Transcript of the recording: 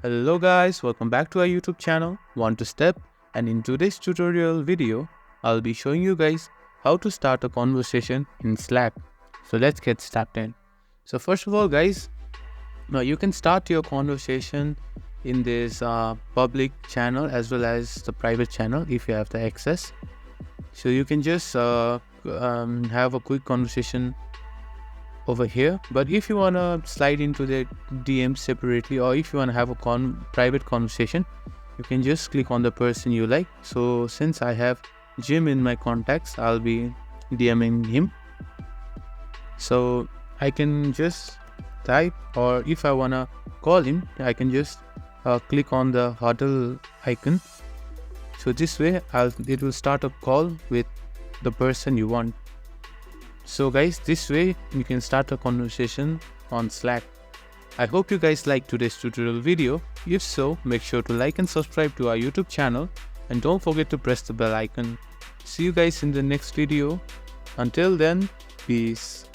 Hello guys, welcome back to our YouTube channel, One to Step, and in today's tutorial video, I'll be showing you guys how to start a conversation in Slack. So let's get started. So first of all guys, now you can start your conversation in this public channel as well as the private channel if you have the access. So you can just have a quick conversation over here, but if you want to slide into the DM separately, or if you want to have a private conversation, you can just click on the person you like. So since I have Jim in my contacts, I'll be DMing him. So I can just type, or if I want to call him, I can just click on the huddle icon. So this way it will start a call with the person you want. So guys, this way you can start a conversation on Slack. I hope you guys liked today's tutorial video. If so, make sure to like and subscribe to our YouTube channel, and don't forget to press the bell icon. See you guys in the next video. Until then, peace.